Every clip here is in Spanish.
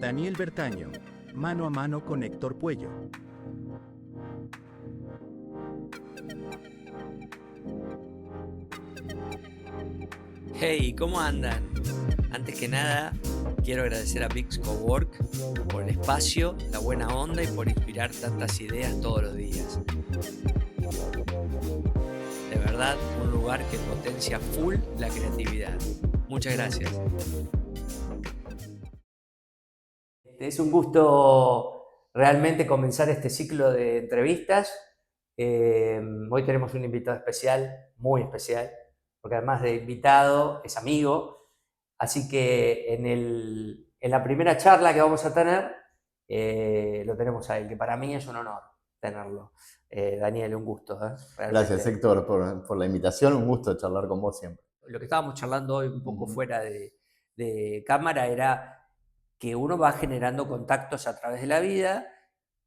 Daniel Bertaño, mano a mano con Héctor Puello. Hey, ¿cómo andan? Antes que nada, quiero agradecer a Bix Cowork por el espacio, la buena onda y por inspirar tantas ideas todos los días. De verdad, un lugar que potencia full la creatividad. Muchas gracias. Es un gusto realmente comenzar este ciclo de entrevistas. Hoy tenemos un invitado especial, muy especial, porque además de invitado es amigo. Así que en la primera charla que vamos a tener, lo tenemos a él, que para mí es un honor tenerlo. Daniel, un gusto. Gracias, Héctor, por la invitación. Un gusto charlar con vos siempre. Lo que estábamos charlando hoy un poco fuera de cámara era que uno va generando contactos a través de la vida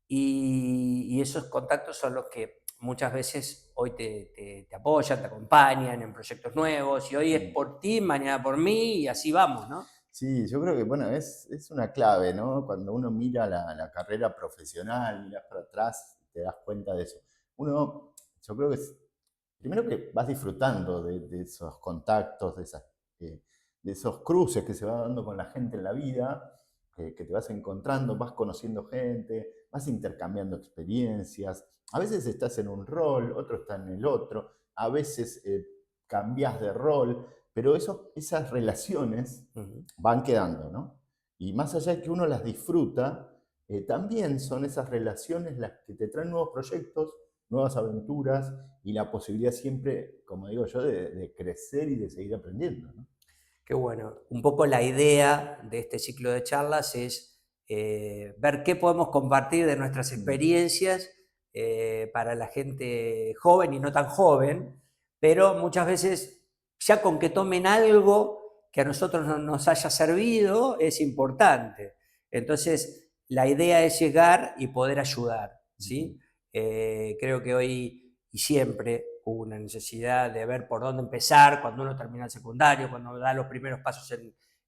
y esos contactos son los que muchas veces hoy te apoyan, te acompañan en proyectos nuevos, y hoy es por ti, mañana por mí, y así vamos, ¿no? Sí, yo creo que, bueno, es una clave, ¿no? Cuando uno mira la carrera profesional, miras para atrás, te das cuenta de eso. Yo creo que primero que vas disfrutando de esos contactos, de esos cruces que se van dando con la gente en la vida, que te vas encontrando, vas conociendo gente, vas intercambiando experiencias. A veces estás en un rol, otro está en el otro, a veces cambias de rol, pero esas relaciones van quedando, ¿no? Y más allá de que uno las disfruta, también son esas relaciones las que te traen nuevos proyectos, nuevas aventuras y la posibilidad siempre, como digo yo, de crecer y de seguir aprendiendo, ¿no? Qué bueno. Un poco la idea de este ciclo de charlas es ver qué podemos compartir de nuestras experiencias para la gente joven y no tan joven, pero muchas veces ya con que tomen algo que a nosotros nos haya servido es importante. Entonces, la idea es llegar y poder ayudar, ¿sí? Creo que hoy y siempre hubo una necesidad de ver por dónde empezar cuando uno termina el secundario, cuando da los primeros pasos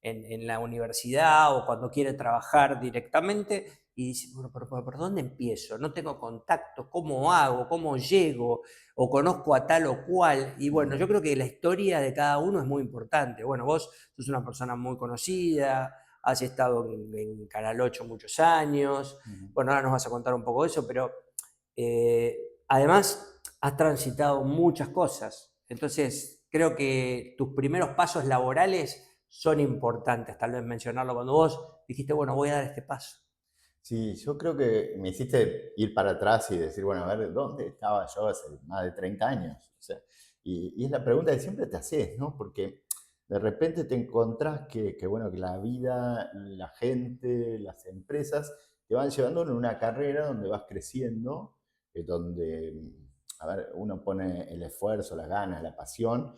en la universidad o cuando quiere trabajar directamente y dice, bueno, ¿por dónde empiezo? No tengo contacto, ¿cómo hago? ¿Cómo llego? O conozco a tal o cual. Y bueno, yo creo que la historia de cada uno es muy importante. Bueno, vos sos una persona muy conocida, has estado en Canal 8 muchos años. Bueno, ahora nos vas a contar un poco de eso, pero además has transitado muchas cosas. Entonces, creo que tus primeros pasos laborales son importantes, tal vez mencionarlo cuando vos dijiste, bueno, voy a dar este paso. Sí, yo creo que me hiciste ir para atrás y decir, bueno, a ver, ¿dónde estaba yo hace más de 30 años? O sea, y es la pregunta que siempre te haces, ¿no? Porque de repente te encontrás bueno, que la vida, la gente, las empresas te van llevando en una carrera donde vas creciendo, donde, a ver, uno pone el esfuerzo, las ganas, la pasión,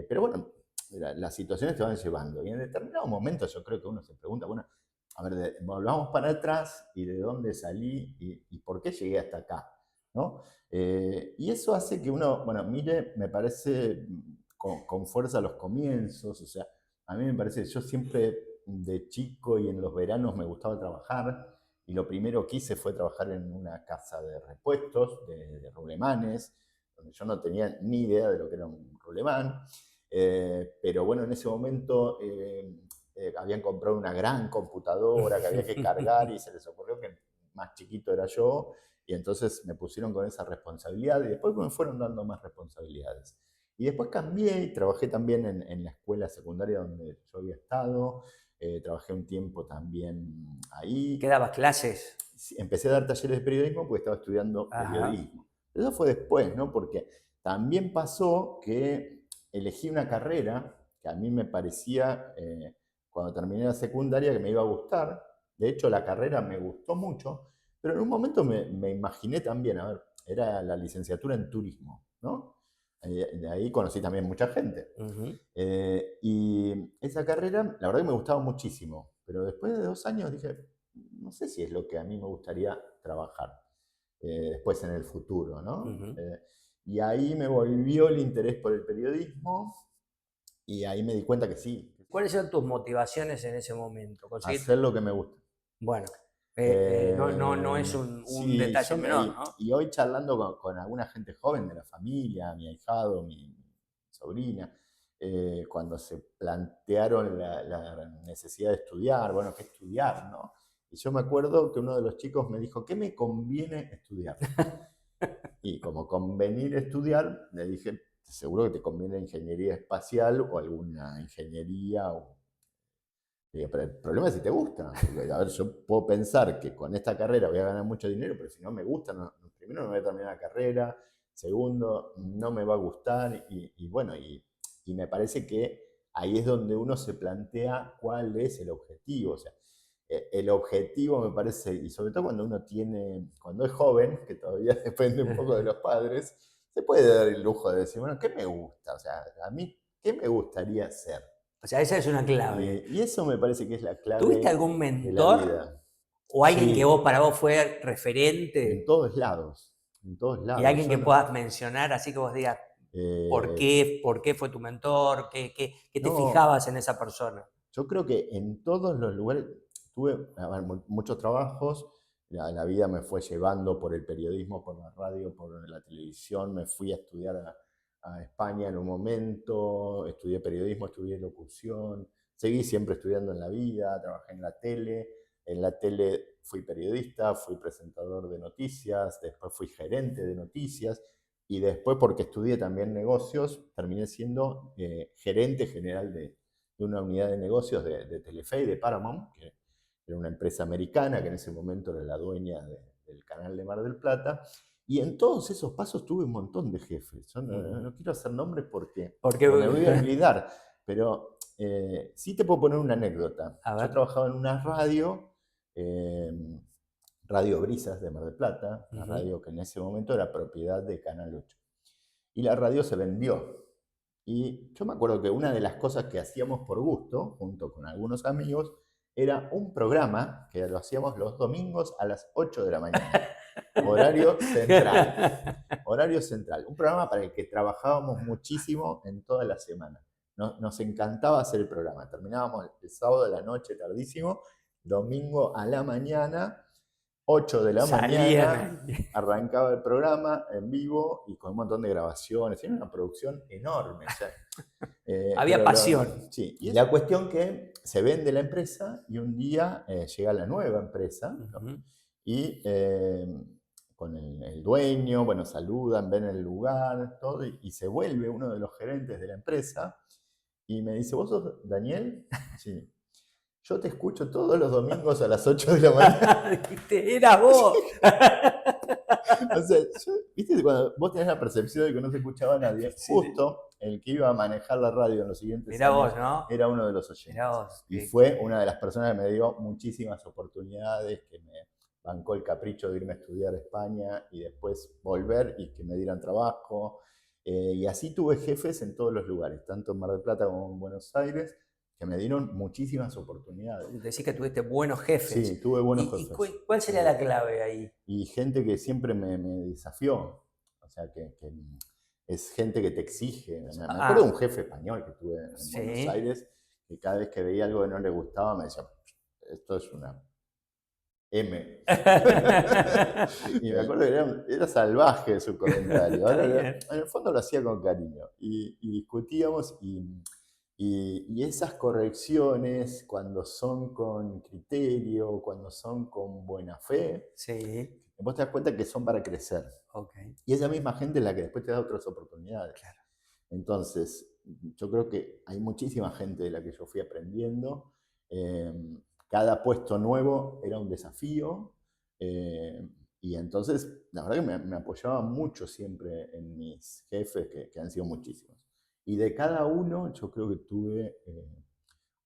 pero bueno, las situaciones te van llevando. Y en determinado momento yo creo que uno se pregunta, bueno, a ver, volvamos para atrás y de dónde salí y por qué llegué hasta acá, ¿no? Y eso hace que uno, bueno, mire, me parece con fuerza los comienzos, o sea, a mí me parece, yo siempre de chico y en los veranos me gustaba trabajar y lo primero que hice fue trabajar en una casa de repuestos, de rublemanes, donde yo no tenía ni idea de lo que era un rublemán, pero bueno, en ese momento habían comprado una gran computadora que había que cargar y se les ocurrió que más chiquito era yo y entonces me pusieron con esa responsabilidad y después me fueron dando más responsabilidades. Y después cambié y trabajé también en la escuela secundaria donde yo había estado, trabajé un tiempo también ahí. ¿Qué dabas clases? Empecé a dar talleres de periodismo porque estaba estudiando periodismo. Eso fue después, ¿no? Porque también pasó que elegí una carrera que a mí me parecía, cuando terminé la secundaria, que me iba a gustar. De hecho, la carrera me gustó mucho, pero en un momento me imaginé también, a ver, era la licenciatura en turismo, ¿no? De ahí conocí también mucha gente. Y esa carrera, la verdad que me gustaba muchísimo, pero después de 2 años dije, no sé si es lo que a mí me gustaría trabajar después en el futuro, ¿no? Y ahí me volvió el interés por el periodismo y ahí me di cuenta que sí. ¿Cuáles eran tus motivaciones en ese momento? Hacer lo que me gusta. Bueno, no es un Sí, detalle menor, ¿no? y hoy charlando con alguna gente joven de la familia, mi ahijado, mi sobrina, cuando se plantearon la necesidad de estudiar, bueno, ¿qué estudiar, no? Y yo me acuerdo que uno de los chicos me dijo, ¿qué me conviene estudiar? Y como convenir estudiar, le dije, seguro que te conviene ingeniería espacial o alguna ingeniería. Digo, pero el problema es si te gusta. Porque, a ver, yo puedo pensar que con esta carrera voy a ganar mucho dinero, pero si no me gusta, primero no voy a terminar la carrera, segundo, no me va a gustar. Bueno, y me parece que ahí es donde uno se plantea cuál es el objetivo. O sea, el objetivo me parece, y sobre todo cuando uno cuando es joven, que todavía depende un poco de los padres, se puede dar el lujo de decir, bueno, ¿qué me gusta? O sea, a mí, ¿qué me gustaría hacer? O sea, esa es una clave. Y eso me parece que es la ¿Tuviste clave algún de la mentor vida. o alguien que Sí, para vos fue en referente todos lados, en todos y lados. alguien que puedas mencionar así que vos digas Eh, por qué fue tu mentor, qué te no, fijabas en esa persona? yo creo que en todos los lugares tuve a ver, muchos trabajos, la vida me fue llevando por el periodismo, por la radio, por la televisión, me fui a estudiar a España en un momento, estudié periodismo, estudié locución, seguí siempre estudiando en la vida, trabajé en la tele fui periodista, fui presentador de noticias, después fui gerente de noticias y después porque estudié también negocios, terminé siendo gerente general de una unidad de negocios de Telefe y de Paramount, que era una empresa americana que en ese momento era la dueña del canal de Mar del Plata. Y en todos esos pasos tuve un montón de jefes. Yo no quiero hacer nombres porque Porque, o me voy a olvidar, pero sí te puedo poner una anécdota. a Yo ver, trabajaba en una radio, eh, Radio Brisas de Mar del Plata, una radio que en ese momento era propiedad de Canal 8. Y la radio se vendió. Y yo me acuerdo que una de las cosas que hacíamos por gusto, junto con algunos amigos, era un programa que lo hacíamos los domingos a las 8 de la mañana. Horario central. Horario central. Un programa para el que trabajábamos muchísimo en toda la semana. Nos encantaba hacer el programa. Terminábamos el sábado de la noche tardísimo, domingo a la mañana 8 de la mañana, salían. arrancaba el programa en vivo y con un montón de grabaciones. Era una producción enorme. O sea, Había pasión. sí, y la cuestión que se vende la empresa y un día llega la nueva empresa, ¿no? Y con el dueño, bueno, saludan, ven el lugar, todo, y se vuelve uno de los gerentes de la empresa y me dice, ¿vos sos Daniel? Sí. Yo te escucho todos los domingos a las 8 de la mañana. Dijiste, era vos. O sea, viste cuando vos tenés la percepción de que no se escuchaba a nadie, Sí, justo el que iba a manejar la radio en los siguientes mirá años vos, ¿no? era uno de los Mirá oyentes. vos. Y fue una de las personas que me dio muchísimas oportunidades, que me bancó el capricho de irme a estudiar a España y después volver y que me dieran trabajo. Y así tuve jefes en todos los lugares, tanto en Mar del Plata como en Buenos Aires, que me dieron muchísimas oportunidades. Decís que tuviste buenos jefes. Sí, tuve buenos ¿Y jefes. cuál sería la clave ahí? Y gente que siempre me desafió, o sea, que es gente que te exige. Me acuerdo de un jefe español que tuve en Buenos Aires, que cada vez que veía algo que no le gustaba me decía, esto es una M. Y me acuerdo que era salvaje su comentario. Ahora, en el fondo lo hacía con cariño. Y discutíamos y esas correcciones, cuando son con criterio, cuando son con buena fe, Sí, vos te das cuenta que son para crecer. ok. Y esa misma gente es la que después te da otras oportunidades. Claro. Entonces, yo creo que hay muchísima gente de la que yo fui aprendiendo. Cada puesto nuevo era un desafío. Y entonces, la verdad que me apoyaba mucho siempre en mis jefes, que han sido muchísimos. Y de cada uno yo creo que tuve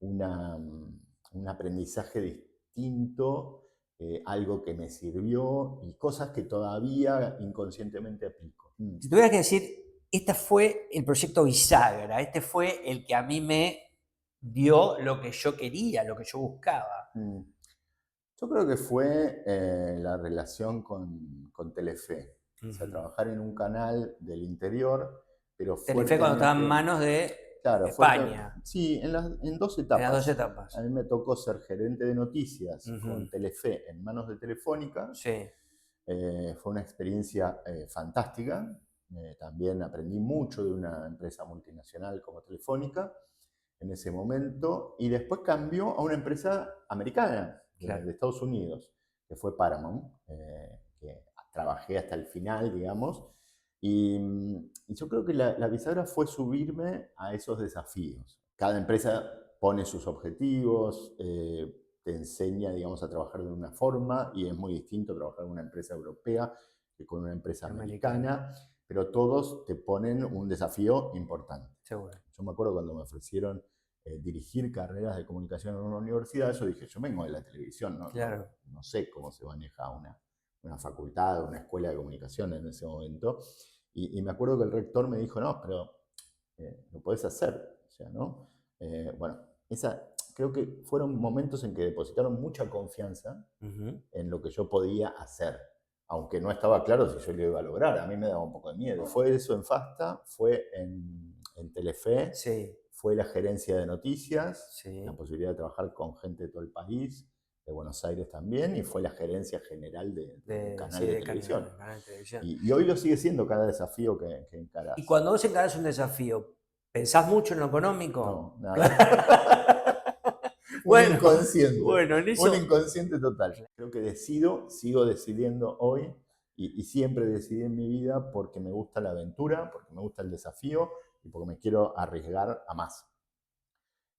un aprendizaje distinto, algo que me sirvió y cosas que todavía inconscientemente aplico. Si tuvieras que decir, este fue el proyecto bisagra, este fue el que a mí me dio lo que yo quería, lo que yo buscaba. Yo creo que fue la relación con Telefe. O sea, trabajar en un canal del interior, pero Telefe cuando estaba en fuertemente... manos de claro, España, sí, en dos en las dos etapas. etapas. A mí me tocó ser gerente de noticias con Ujú. Telefe en manos de Telefónica. Sí, Fue una experiencia fantástica. También aprendí mucho de una empresa multinacional como Telefónica en ese momento. Y después cambió a una empresa americana de claro. Estados Unidos, que fue Paramount, que trabajé hasta el final, digamos. Y yo creo que la bisagra fue subirme a esos desafíos. Cada empresa pone sus objetivos, te enseña, digamos, a trabajar de una forma y es muy distinto trabajar en una empresa europea que con una empresa Americana, americana, pero todos te ponen un desafío importante. seguro. Yo me acuerdo cuando me ofrecieron dirigir carreras de comunicación en una universidad, yo dije, yo vengo de la televisión, Claro. no sé cómo se maneja una facultad, una escuela de comunicación en ese momento. Y me acuerdo que el rector me dijo, no, pero lo podés hacer. O sea, ¿no? Bueno, creo que fueron momentos en que depositaron mucha confianza Ujú. en lo que yo podía hacer, aunque no estaba claro si yo lo iba a lograr. A mí me daba un poco de miedo. Fue eso en FASTA, fue en Telefe, Sí, fue la gerencia de noticias, la sí. posibilidad de trabajar con gente de todo el país, de Buenos Aires también, y fue la gerencia general de un canal Sí, de de televisión. canal de televisión. Y hoy lo sigue siendo cada desafío que Y encarás. cuando vos encarás un desafío, ¿pensás mucho en lo económico? No, nada. Un Bueno, inconsciente, bueno, en un eso. inconsciente total. Creo que sigo decidiendo hoy y siempre decidí en mi vida porque me gusta la aventura, porque me gusta el desafío y porque me quiero arriesgar a más.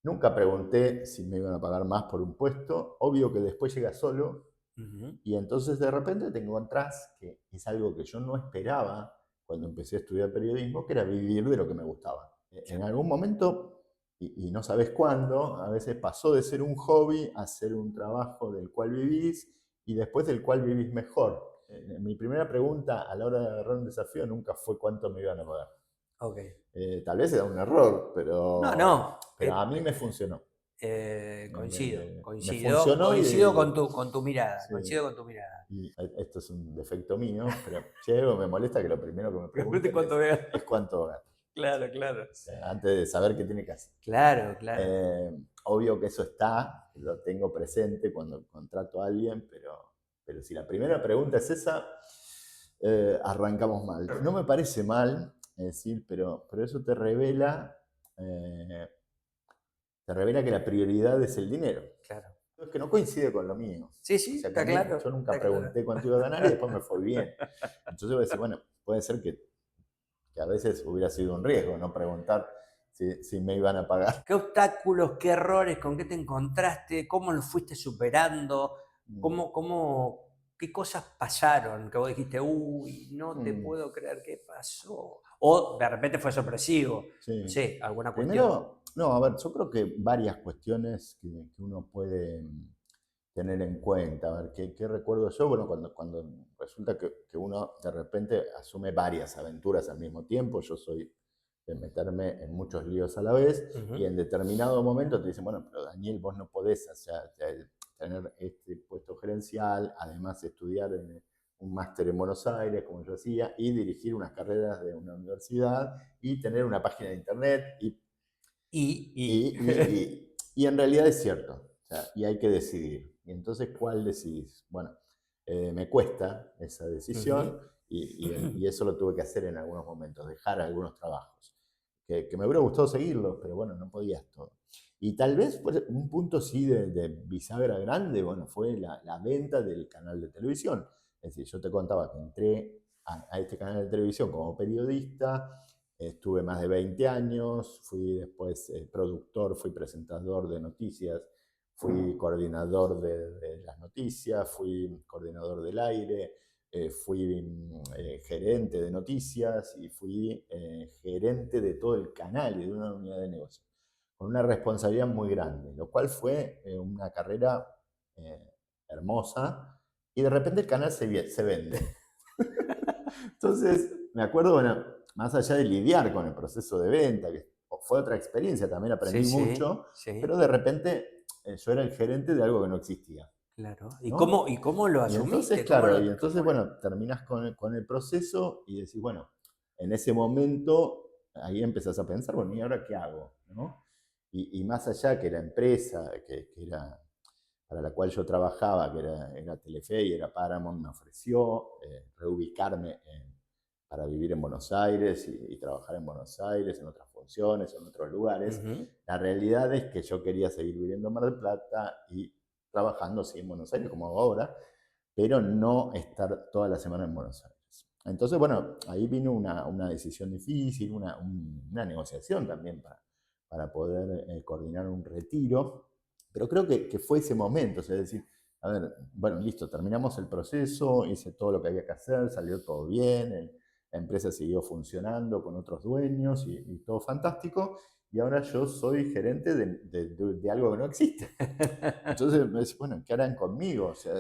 Nunca pregunté si me iban a pagar más por un puesto, obvio que después llega solo Ujú. y entonces de repente te encontrás que es algo que yo no esperaba cuando empecé a estudiar periodismo, que era vivir de lo que me gustaba. En algún momento, y no sabes cuándo, a veces pasó de ser un hobby a ser un trabajo del cual vivís y después del cual vivís mejor. Mi primera pregunta a la hora de agarrar un desafío nunca fue cuánto me iban a pagar. Ok. Tal vez era un error, No, no. pero a mí me funcionó. Coincido, Me coincido, funcionó coincido con tu mirada, sí, coincido con tu mirada. y esto es un defecto mío, pero llego, me molesta que lo primero que me Realmente pregunten cuánto veo. es cuánto gano. Claro, claro. Antes de saber qué tiene que hacer. Claro, claro. Obvio que eso está, lo tengo presente cuando contrato a alguien, pero si la primera pregunta es esa, arrancamos mal. No me parece mal, es decir, pero eso eh, te revela que la prioridad es el dinero. Claro. Es que no coincide con lo mío. Sí, O sí, sea que a está mí, claro. yo nunca Está claro. pregunté cuánto iba a ganar y después me fue bien. Entonces voy a decir, bueno, puede ser que a veces hubiera sido un riesgo no preguntar si me iban a pagar. ¿Qué obstáculos, qué errores, con qué te encontraste? ¿Cómo los fuiste superando? Mm, ¿Qué cosas pasaron? Que vos dijiste, uy, no te mm, puedo creer qué pasó. O de repente fue sorpresivo. No sí. sé, alguna cuestión. Primero, no, a ver, yo creo que varias cuestiones que uno puede tener en cuenta. A ver, ¿qué recuerdo yo? Bueno, cuando resulta que uno de repente asume varias aventuras al mismo tiempo, yo soy de meterme en muchos líos a la vez y Ujú. en determinado momento te dicen, bueno, pero Daniel, vos no podés tener este puesto gerencial, además estudiar en un máster en Buenos Aires, como yo hacía, y dirigir unas carreras de una universidad y tener una página de internet y en realidad es cierto, o sea, y hay que decidir. Y entonces, ¿cuál decidís? Bueno, me cuesta esa Ujú. decisión y eso lo tuve que hacer en algunos momentos, dejar algunos trabajos, que me hubiera gustado seguirlos, pero bueno, no podías todo. Y tal vez pues, un punto sí de bisagra grande, bueno, fue la venta del canal de televisión. Es decir, yo te contaba que entré a este canal de televisión como periodista, estuve más de 20 años, fui después productor, fui presentador de noticias, fui coordinador de las noticias, fui coordinador del aire, fui gerente de noticias y fui gerente de todo el canal y de una unidad de negocio, con una responsabilidad muy grande, lo cual fue una carrera eh, hermosa y de repente el canal se vende. Entonces, me acuerdo, bueno, más allá de lidiar con el proceso de venta, que fue otra experiencia, también Sí, aprendí sí, mucho, sí, pero de repente yo era el gerente de algo que no existía, claro. ¿no? Y cómo lo Y entonces, asumiste? claro, y entonces, bueno, terminás con el proceso y decís, bueno, en ese momento ahí empezás a pensar, bueno, ¿y ahora qué hago? ¿No? Y más allá que la empresa que era para la cual yo trabajaba, que era Telefe y era Paramount, me ofreció reubicarme para vivir en Buenos Aires y trabajar en Buenos Aires, en otras funciones, en otros lugares. La realidad es que yo quería seguir viviendo en Mar del Plata y trabajando, sí, en Buenos Aires, como hago ahora, pero no estar toda la semana en Buenos Aires. Entonces, bueno, ahí vino una decisión difícil, una negociación también para poder coordinar un retiro, pero creo que fue ese momento, o sea, decir, a ver, bueno, listo, terminamos el proceso, hice todo lo que había que hacer, salió todo bien, la empresa siguió funcionando con otros dueños y todo fantástico, y ahora yo soy gerente de algo que no existe. Entonces me decís, bueno, ¿qué harán conmigo? O sea,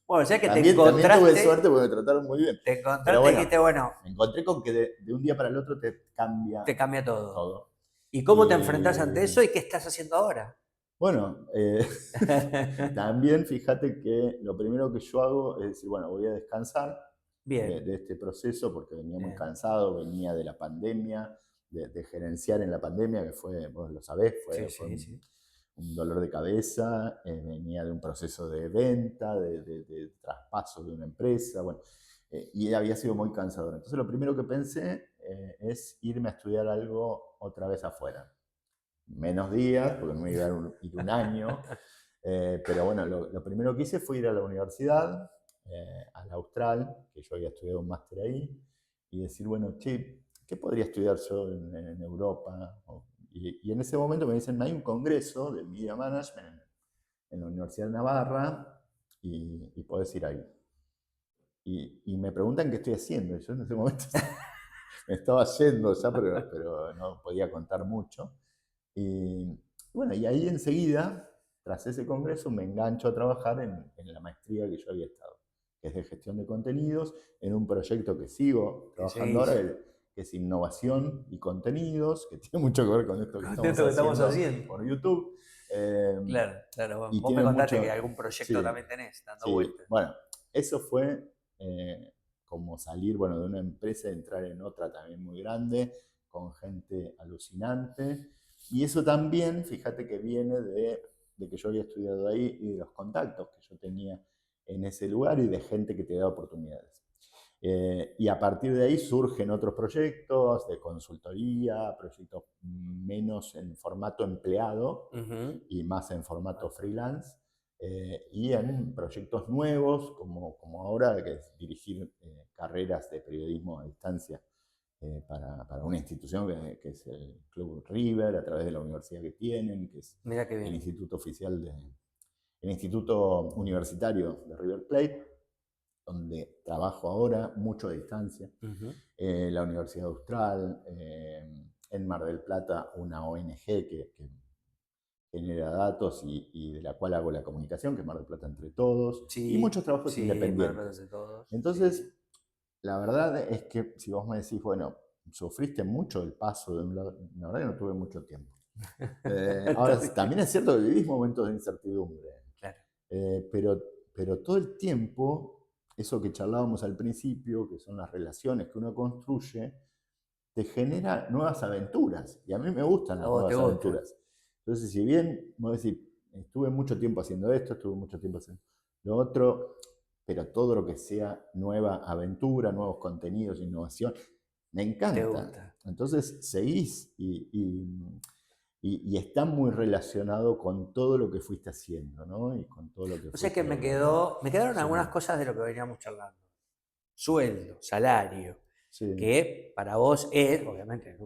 Bueno, o sea que también tuve suerte porque me trataron muy bien. te encontraste Pero y bueno, dijiste, bueno, me encontré con que de un día para el otro te cambia te cambia todo. todo. ¿Y cómo te enfrentás ante eso y qué estás haciendo ahora? Bueno, también fíjate que lo primero que yo hago es decir, bueno, voy a descansar Bien, de este proceso porque venía muy bien. cansado, venía de la pandemia, de gerenciar en la pandemia, que fue, vos lo sabés, Sí, fue sí, sí. un dolor de cabeza, venía de un proceso de venta, de traspaso de una empresa, bueno, y había sido muy cansador. Entonces lo primero que pensé es irme a estudiar algo otra vez afuera. Menos días, porque no me iba a ir un año, pero bueno, lo primero que hice fue ir a la universidad, a la Austral, que yo había estudiado un máster ahí, y decir, bueno, che, ¿qué podría estudiar yo en Europa? Y en ese momento me dicen, hay un congreso de Media Management en la Universidad de Navarra y podés ir ahí. Y me preguntan qué estoy haciendo. Y yo en ese momento me estaba yendo ya, pero no podía contar mucho. Y bueno, y ahí enseguida, tras ese congreso, me engancho a trabajar en la maestría que yo había estado, que es de gestión de contenidos, en un proyecto que sigo ¿Qué trabajando ahora, seguís? que es innovación y contenidos, que tiene mucho que ver con esto que Con estamos esto que estamos haciendo haciendo. por YouTube. Eh, Claro, claro. Bueno, y vos me tiene contaste que mucho, algún proyecto sí, también tenés dando sí, vueltas. bueno, eso fue como salir, bueno, de una empresa y entrar en otra también muy grande, con gente alucinante. Y eso también, fíjate que viene de que yo había estudiado ahí y de los contactos que yo tenía en ese lugar y de gente que te da oportunidades. Y a partir de ahí surgen otros proyectos de consultoría, proyectos menos en formato empleado y más en formato freelance, y en proyectos nuevos, como ahora, que es dirigir carreras de periodismo a distancia para una institución que es el Club River, a través de la universidad que tienen, que es Mira qué el bien. instituto oficial el instituto universitario de River Plate, donde trabajo ahora, mucho a distancia. La Universidad Austral, en Mar del Plata, una ONG que genera datos y de la cual hago la comunicación, que es Mar del Plata entre todos, y muchos Sí, trabajos sí, me independientes. acuerdo de todos. Sí. Entonces, la verdad es que si vos me decís, bueno, sufriste mucho el paso de un lado, la verdad que no tuve mucho tiempo. Está Ahora, bien. también es cierto que vivís momentos de incertidumbre, Claro. eh, pero, pero todo el tiempo, eso que charlábamos al principio, que son las relaciones que uno construye, te genera nuevas aventuras. Y a mí me gustan A las vos te nuevas gusta. aventuras. Entonces, si bien, vos decís, estuve mucho tiempo haciendo esto, estuve mucho tiempo haciendo lo otro, pero todo lo que sea nueva aventura, nuevos contenidos, innovación, me Te encanta. gusta. Entonces, seguís y está muy relacionado con todo lo que fuiste haciendo, ¿no? Y con todo lo que O sea que fuiste logrando. me quedaron algunas Sí, cosas de lo que veníamos charlando. Sueldo, salario, sí. que para vos es, obviamente,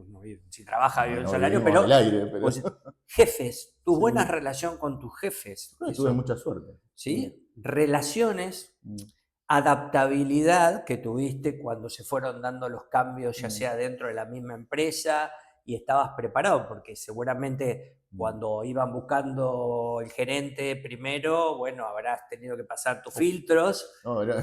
si trabaja vive No, un no salario, vivimos pero del aire, pero pues, jefes, tu buena sí. relación con tus jefes, Bueno, tuve eso, mucha suerte. Sí. ¿sí? Relaciones, Mm, adaptabilidad que tuviste cuando se fueron dando los cambios, ya mm, sea dentro de la misma empresa, y estabas preparado, porque seguramente mm. cuando iban buscando el gerente primero, bueno, habrás tenido que pasar tus Uf, filtros. no, yo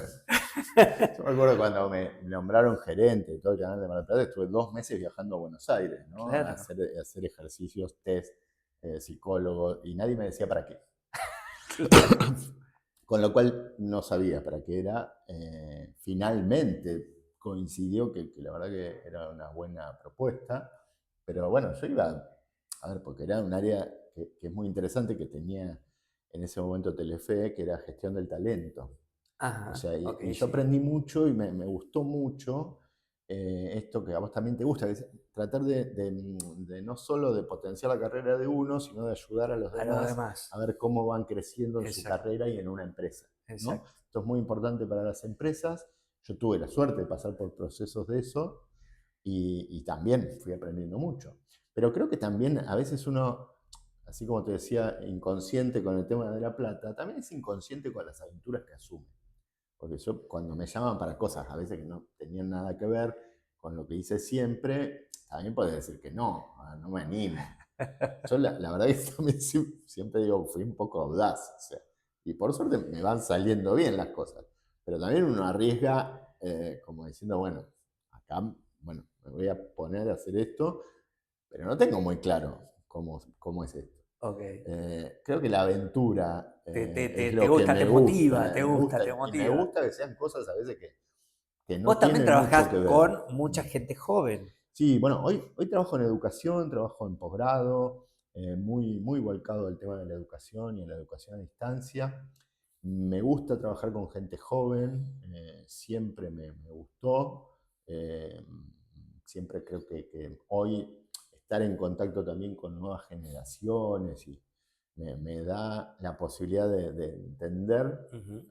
me acuerdo cuando me nombraron gerente de todo el canal de Mar del Plata, estuve 2 meses viajando a Buenos Aires, ¿no? Claro. A hacer ejercicios, test, psicólogo, y nadie me decía para qué. Con lo cual no sabía para qué era. Finalmente coincidió que la verdad que era una buena propuesta. Pero bueno, yo iba, a ver, porque era un área que es muy interesante, que tenía en ese momento Telefe, que era gestión del talento. O Ajá, sea, ok, y yo sí. aprendí mucho y me gustó mucho esto que a vos también te gusta, que es tratar de no solo de potenciar la carrera de uno, sino de ayudar a los A los demás demás. a ver cómo van creciendo en su Exacto, carrera y en una empresa, ¿no? exacto. Esto es muy importante para las empresas. Yo tuve la suerte de pasar por procesos de eso y también fui aprendiendo mucho. Pero creo que también a veces uno, así como te decía, inconsciente con el tema de la plata, también es inconsciente con las aventuras que asume. Porque yo cuando me llaman para cosas a veces que no tenían nada que ver con lo que hice siempre, también podés decir que no, no me animo. Yo la verdad que también siempre digo, fui un poco audaz. O sea, y por suerte me van saliendo bien las cosas. Pero también uno arriesga como diciendo, bueno, acá, bueno, me voy a poner a hacer esto, pero no tengo muy claro cómo es esto. Ok. Creo que la aventura Te, te, es te, te lo que gusta, te motiva, te me gusta, gusta, te y me motiva. gusta que sean cosas a veces que no Vos también tienen mucho que trabajás ver. con mucha gente joven. Sí, bueno, hoy trabajo en educación, trabajo en posgrado, muy volcado al tema de la educación y en la educación a distancia. Me gusta trabajar con gente joven, siempre me gustó. eh, Siempre creo que hoy estar en contacto también con nuevas generaciones y me da la posibilidad de entender Ujú,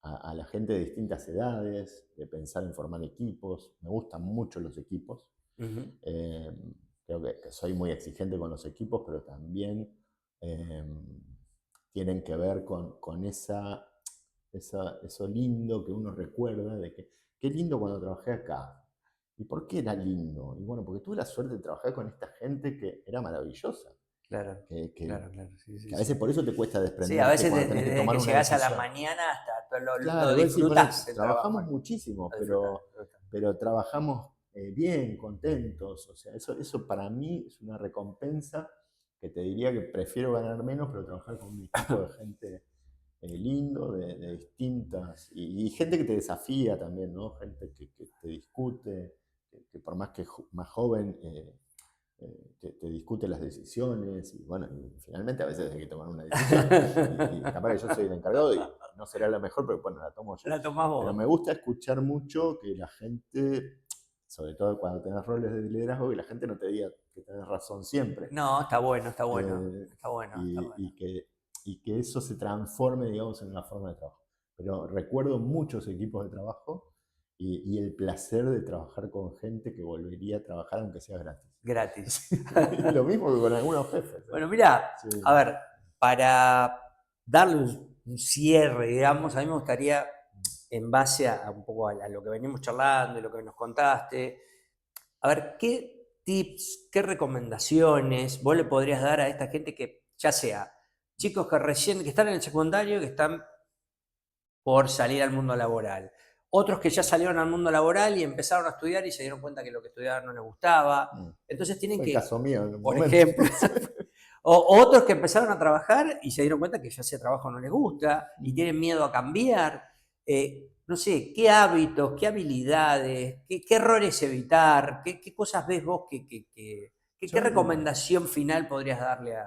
a, a la gente de distintas edades, de pensar en formar equipos. Me gustan mucho los equipos. ujú. Eh, Creo que soy muy exigente con los equipos, pero también eh, tienen que ver con eso lindo que uno recuerda, de que qué lindo cuando trabajé acá. ¿Y por qué era lindo? Y bueno, porque tuve la suerte de trabajar con esta gente que era maravillosa, Claro, que, que- claro, claro. Sí, sí, que a veces sí. por eso te cuesta Sí, a desprenderte veces cuando tenés que desde tomar que una llegás a la decisión. mañana hasta lo Claro, vos decís, bueno, disfrutás el trabajo. trabajamos muchísimo, Lo disfrutás, lo disfrutás. pero trabajamos bien, contentos. O sea, eso para mí es una recompensa que te diría que prefiero ganar menos, pero trabajar con un equipo de gente lindo, de distintas, y gente que te desafía también, ¿no? Gente que te discute, que por más que más joven, te discute las decisiones, y bueno, y finalmente a veces hay que tomar una decisión. Y capaz que yo soy el encargado y no será la mejor, pero bueno, la tomo yo. La tomás Pero vos. me gusta escuchar mucho que la gente, sobre todo cuando tenés roles de liderazgo, que la gente no te diga que tenés razón siempre. No, está bueno, está bueno. Eh, Está bueno, está bueno. y que eso se transforme, digamos, en una forma de trabajo. Pero recuerdo muchos equipos de trabajo y el placer de trabajar con gente que volvería a trabajar aunque sea gratis. Gratis. Y lo mismo que con algunos jefes. Bueno, mira, Sí. a ver, para darle un cierre, digamos, a mí me gustaría, en base a un poco a lo que venimos charlando y lo que nos contaste, a ver, ¿qué tips, qué recomendaciones vos le podrías dar a esta gente que, ya sea chicos que están en el secundario, que están por salir al mundo laboral, otros que ya salieron al mundo laboral y empezaron a estudiar y se dieron cuenta que lo que estudiaban no les gustaba, Mm. entonces tienen Fue el que, caso mío en un por momento. ejemplo, o otros que empezaron a trabajar y se dieron cuenta que ya ese trabajo no les gusta y tienen miedo a cambiar. No sé, qué hábitos, qué habilidades, qué errores evitar, qué cosas ves vos, qué Yo, recomendación final podrías darle a...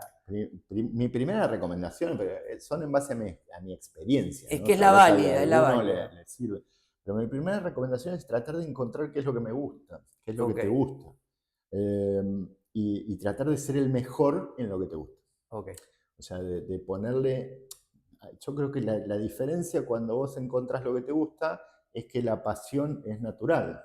mi primera recomendación, pero son en base a mi experiencia, Es ¿no? que es la Tal vez a válida, es la alguno válida. le sirve. Pero mi primera recomendación es tratar de encontrar qué es lo que me gusta, qué es lo que Ok, te gusta. Eh, y tratar de ser el mejor en lo que te gusta. ok. O sea, de ponerle... Yo creo que la diferencia cuando vos encontrás lo que te gusta es que la pasión es natural.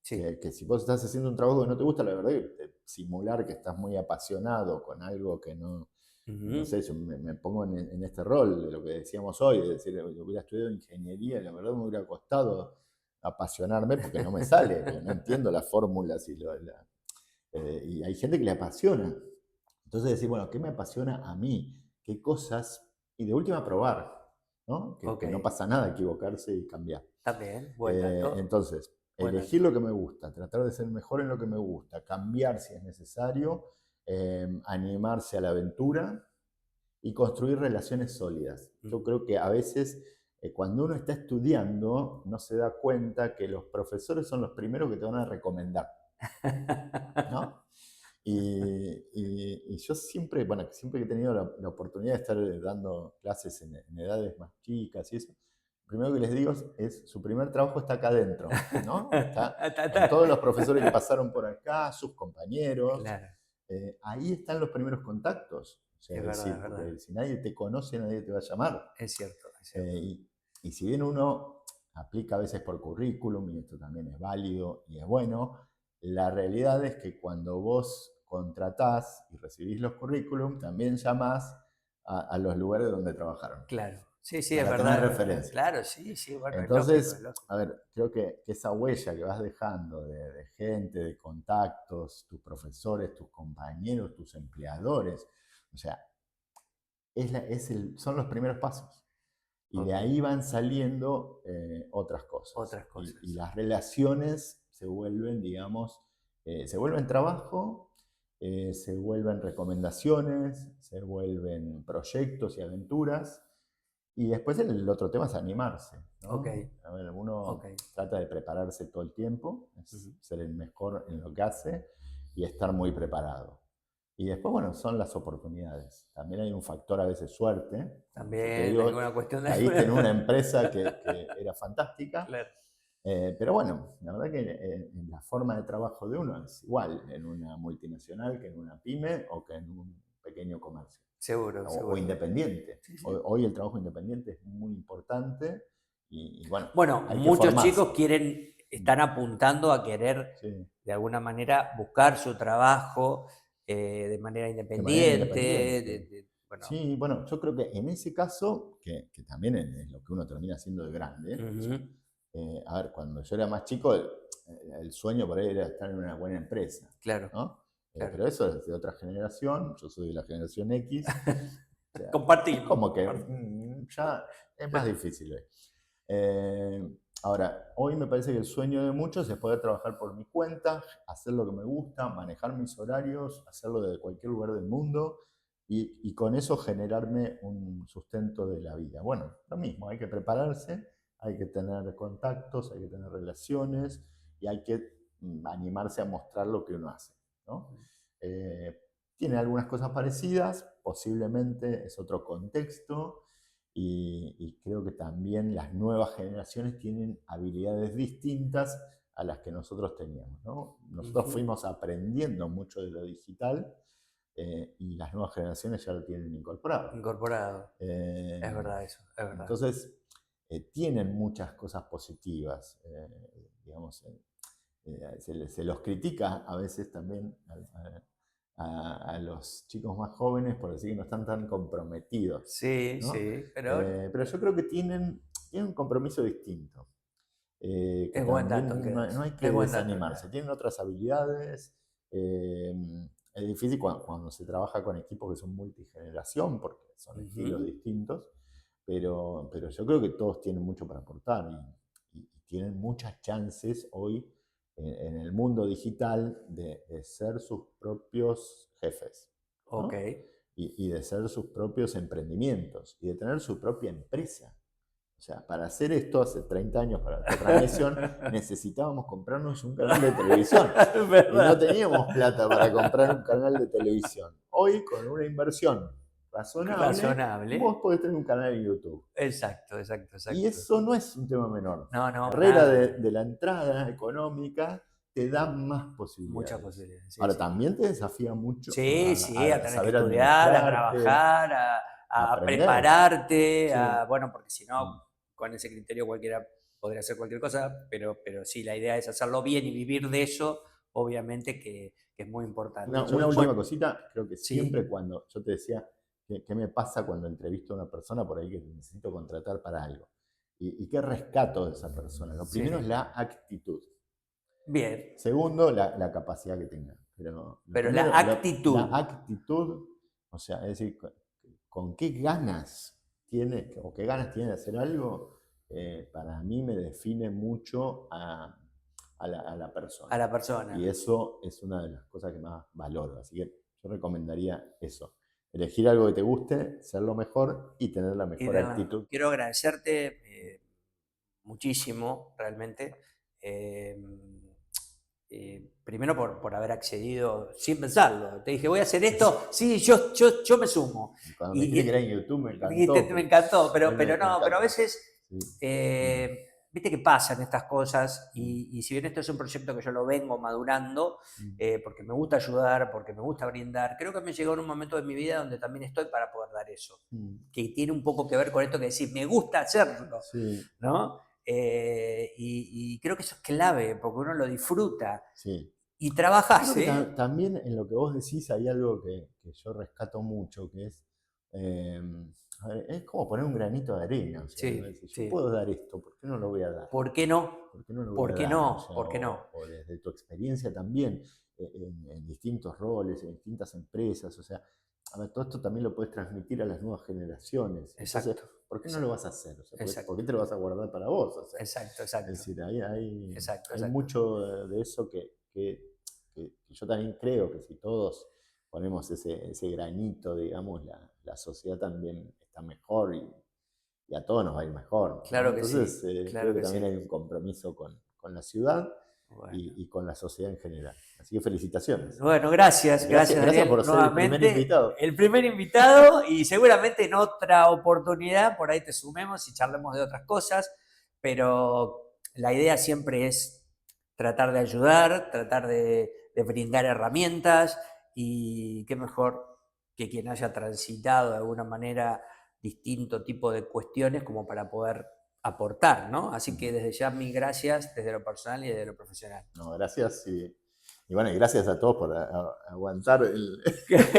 Sí. Que si vos estás haciendo un trabajo que no te gusta, la verdad que simular que estás muy apasionado con algo que no, no Ujú. sé, yo me pongo en este rol de lo que decíamos hoy, de decir, yo hubiera estudiado ingeniería, la verdad me hubiera costado apasionarme porque no me sale, porque no entiendo las fórmulas y hay gente que le apasiona. Entonces decir, bueno, ¿qué me apasiona a mí? ¿Qué cosas? Y de última probar, ¿no? Ok, Que no pasa nada equivocarse y cambiar. también, buen dato. Entonces, Buen elegir dato. lo que me gusta, tratar de ser mejor en lo que me gusta, cambiar si es necesario, animarse a la aventura y construir relaciones sólidas. Yo Ujú. creo que a veces cuando uno está estudiando no se da cuenta que los profesores son los primeros que te van a recomendar, ¿no? Y yo siempre, bueno, siempre que he tenido la oportunidad de estar dando clases en edades más chicas y eso, lo primero que les digo es, su primer trabajo está acá adentro, ¿no? Está con todos los profesores que pasaron por acá, sus compañeros. Claro, Ahí están los primeros contactos. O sea, es es verdad, decir, es verdad. porque si nadie te conoce, nadie te va a llamar. Es cierto, es cierto. Y si bien uno aplica a veces por currículum, y esto también es válido y es bueno, la realidad es que cuando vos contratás y recibís los currículum, también llamás a los lugares donde trabajaron, Claro, sí, sí, es para tener verdad, es verdad. referencia. Claro, sí, sí, bueno, es lógico, es Entonces, lógico. a ver, creo que esa huella que vas dejando de gente, de contactos, tus profesores, tus compañeros, tus empleadores, o sea, son los primeros pasos. Y de Ok, ahí van saliendo otras cosas. otras Y cosas. las relaciones se vuelven, digamos, se vuelven trabajo, se vuelven recomendaciones, se vuelven proyectos y aventuras. Y después el otro tema es animarse, Ok, ¿no? A ver, ok. uno trata de prepararse todo el tiempo, es Ujú. ser el mejor en lo que hace y estar muy preparado. Y después, bueno, son las oportunidades. También hay un factor a veces suerte. Como yo te También, digo, alguna cuestión de caíste en una alguna. empresa que era fantástica, Claro, pero bueno, la verdad que en la forma de trabajo de uno es igual en una multinacional que en una pyme o que en un pequeño comercio seguro, o seguro. independiente. Sí, sí. Hoy el trabajo independiente es muy importante y bueno, Bueno, hay que muchos formarse. chicos están apuntando a querer, Sí, de alguna manera, buscar su trabajo de manera de manera independiente. independiente. Bueno, Sí, bueno, yo creo que en ese caso, que también es lo que uno termina haciendo de grande, o sea, ujú, a ver, cuando yo era más chico, el sueño por ahí era estar en una buena empresa, claro, ¿no? claro. Pero eso es de otra generación, yo soy de la generación X, o sea, es Compartimos, como que compartimos. ya es más difícil hoy. Ahora, hoy me parece que el sueño de muchos es poder trabajar por mi cuenta, hacer lo que me gusta, manejar mis horarios, hacerlo desde cualquier lugar del mundo y con eso generarme un sustento de la vida. Bueno, lo mismo, hay que prepararse, hay que tener contactos, hay que tener relaciones y hay que animarse a mostrar lo que uno hace, ¿no? Eh, Tiene algunas cosas parecidas, posiblemente es otro contexto y creo que también las nuevas generaciones tienen habilidades distintas a las que nosotros teníamos, ¿no? Nosotros Ujú, fuimos aprendiendo mucho de lo digital y las nuevas generaciones ya lo tienen incorporado. incorporado. Es Eh, verdad eso, es verdad. entonces, tienen muchas cosas positivas, digamos, se los critica a veces también a los chicos más jóvenes por decir que no están tan comprometidos, Sí, ¿no? sí, pero Pero yo creo que tienen un compromiso distinto, que es buen dato el también que no das. hay que Es buen dato el que desanimarse, das. tienen otras habilidades. eh, es difícil cuando se trabaja con equipos que son multigeneración, porque son estilos Ujú. distintos, pero yo creo que todos tienen mucho para aportar y tienen muchas chances hoy en el mundo digital de ser sus propios jefes, Ok. ¿no? Y de ser sus propios emprendimientos y de tener su propia empresa. O sea, para hacer esto hace 30 años, para esta transmisión, necesitábamos comprarnos un canal de televisión. Es Y no verdad. teníamos plata para comprar un canal de televisión. Hoy, con una inversión razonable, Razonable. vos podés tener un canal en YouTube. Exacto, exacto, Y exacto. eso no es un tema menor. No, La no, para barrera nada. de la entrada económica te da más Muchas posibilidades. posibilidades. Sí, Ahora, sí. también te desafía mucho Sí, sí, a a tener que saber estudiar, a administrarte, trabajar, a a aprender. prepararte, Sí. bueno, porque si no, Mm. con ese criterio cualquiera podría hacer cualquier cosa, pero sí, la idea es hacerlo bien y vivir de eso, obviamente que es muy importante. Una última cosita, creo que siempre Sí, cuando yo te decía, ¿qué me pasa cuando entrevisto a una persona por ahí que necesito contratar para algo? ¿Y qué rescato de esa persona? Lo primero es sí. la actitud. Bien, Segundo, la capacidad que tenga. Pero lo pero la primero, la actitud, actitud, o sea, es decir, con qué ganas tiene o qué ganas tiene de hacer algo, para mí me define mucho a la a persona. la persona. Y eso es una de las cosas que más valoro. Así que yo recomendaría eso. Elegir algo que te guste, ser lo mejor y tener la Y mejor actitud. quiero agradecerte muchísimo, realmente. eh, primero por haber accedido sin pensarlo. Te dije, voy a hacer esto, sí, yo me sumo. Cuando me dijiste que era en YouTube me encantó. Dijiste, me encantó, pero no, encantó. pero a veces, Sí. viste que pasan estas cosas y si bien esto es un proyecto que yo lo vengo madurando, porque me gusta ayudar, porque me gusta brindar, creo que me llegó en un momento de mi vida donde también estoy para poder dar eso, que tiene un poco que ver con esto que decís, me gusta hacerlo, Sí. ¿no? Y creo que eso es clave, porque uno lo disfruta. Sí. Y trabajas, También en lo que vos decís hay algo que yo rescato mucho, que es, a ver, es como poner un granito de arena. O sea, yo puedo dar esto, ¿por qué no lo voy a dar? ¿Por qué no? ¿Por qué no lo voy ¿Por a qué dar? no? O sea, ¿Por qué no? o desde tu experiencia también, en distintos roles, en distintas empresas, o sea, a ver, todo esto también lo puedes transmitir a las nuevas generaciones. Exacto. Entonces, ¿por qué no lo vas a hacer? O sea, ¿por qué te Exacto. lo vas a guardar para vos? O sea, Exacto. es decir, hay Exacto. mucho de eso que yo también creo que si todos ponemos ese granito, digamos, la sociedad también está mejor y a todos nos va a ir mejor, ¿no? Claro que Entonces, sí. creo que también hay un compromiso con la ciudad y con la sociedad en general. Así que felicitaciones. Bueno, gracias Daniel, por ser el primer invitado. El primer invitado y seguramente en otra oportunidad por ahí te sumemos y charlemos de otras cosas, pero la idea siempre es tratar de ayudar, tratar de brindar herramientas y qué mejor que quien haya transitado de alguna manera distinto tipo de cuestiones como para poder aportar, ¿no? Así que desde ya mil gracias desde lo personal y desde lo profesional. No, gracias y bueno, y gracias a todos por aguantar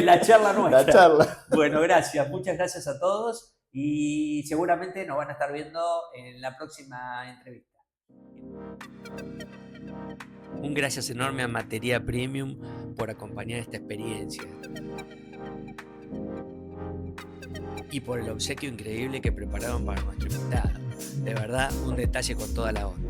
la charla nuestra. La charla. Bueno, gracias, muchas gracias a todos y seguramente nos van a estar viendo en la próxima entrevista. Un gracias enorme a Materia Premium por acompañar esta experiencia. Y por el obsequio increíble que prepararon para nuestro invitado. De verdad, un detalle con toda la onda.